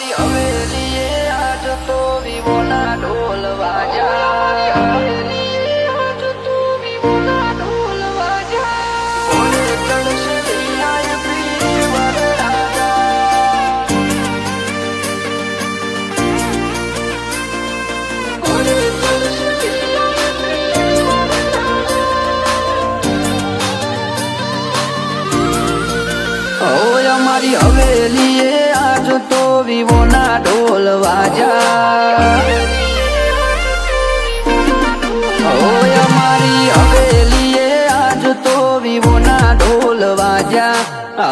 અમારી હવેલીએ આજ તો વિવોના ઢોલ વાજા, આજ તો વિવોના ઢોલ વાજા, ઘોડે ચડશે VIP વરરાજા, ઘોડે ચડશે VIP વરરાજા। ઓય અમારી હવેલીએ આજ તો વિવોના ઢોલ વાજા, ઓય અમારી હવેલીએ આજ તો વિવોના ઢોલ વાજા,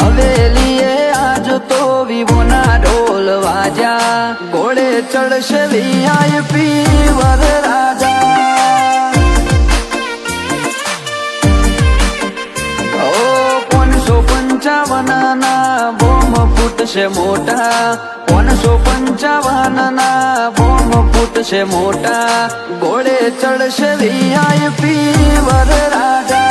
હવેલીએ આજ તો વિવોના ઢોલ વાજા, ઘોડે ચડશે VIP વરરાજા। 555 ના બોમ ફૂટશે મોટા, 555 ના બોમ ફૂટશે મોટા, ઘોડે ચડશે VIP વરરાજા।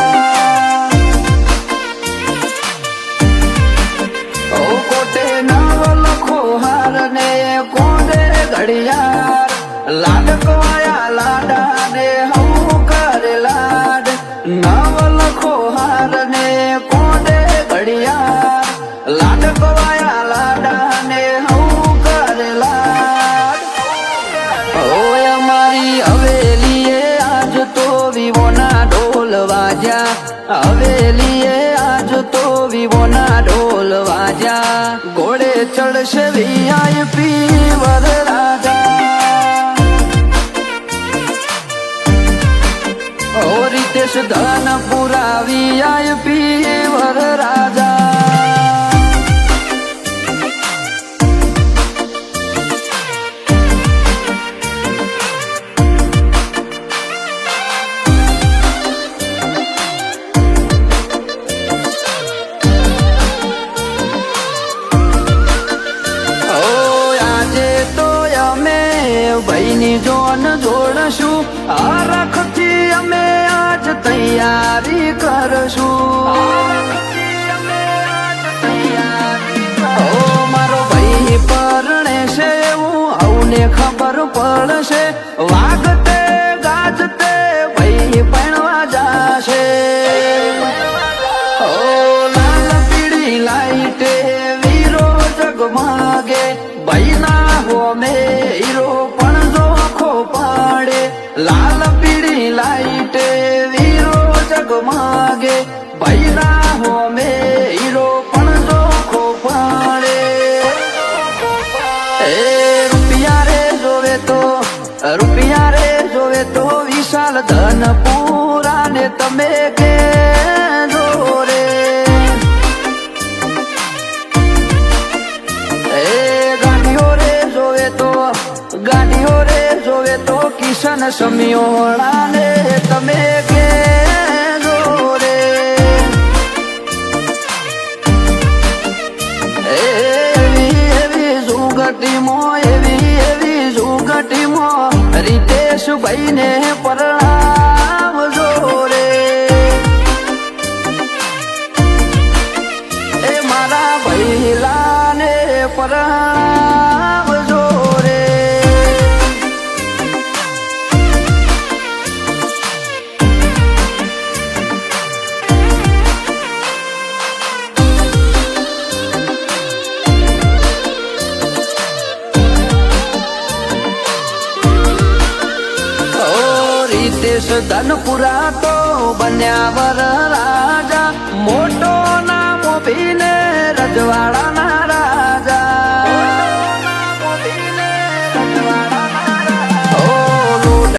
ઓ કોટે નવ લખો હાર ને કોડે ઘડિયાળ, લાડકવાયા લાડા ને હું કરે લાડ, નવ લખો હાર ને કોડે ઘડિયાળ, લાડકવાયા લાડા ને હું કરે લાડ। ઓય અમારી હવેલીએ આજ તો વિવોના ઢોલ વાજા, હવેલીએ આજ તો વિવોના ઢોલ વાજા, ઘોડે ચડશે VIP વરરાજા। ઓ રીતેશ ધનપુરા VIP વરરાજા। ભાઈની જોન જોડશું, આ રાખથી અમે આજ તૈયારી કરશું। ઓ મારો ભાઈ પરણે છે હું આઉને ખબર પડશે, વાગતે ગાજતે ભાઈ પણવા જાશે। ઓ લાલ પીળી લાઈટે વીરો જગમાગે, ભાઈ ના હોમે હીરો પાડે, લાલ પીળી લાઈટે વીરો જગમાગે, ભૈરા હોમે હીરો પણ જોખો પાડે। એ રૂપિયા રે જોવે તો, રૂપિયા રે જોવે તો વિશાલ ધનપુરા ને તમે કે રે, એ ગાડીઓ રે જોવે તો, ગાડીઓ રે જોવે તો કિશન સમિયોળા ને તમે કે રે, એવી એવી જુગટીમો, એવી એવી જુગટીમો રીતેશ ભાઈ ને પરણાવજો રે, એ મારા ભૈલા ને પરણાવજો રે। રીતેશ ધનપુરા તો બન્યા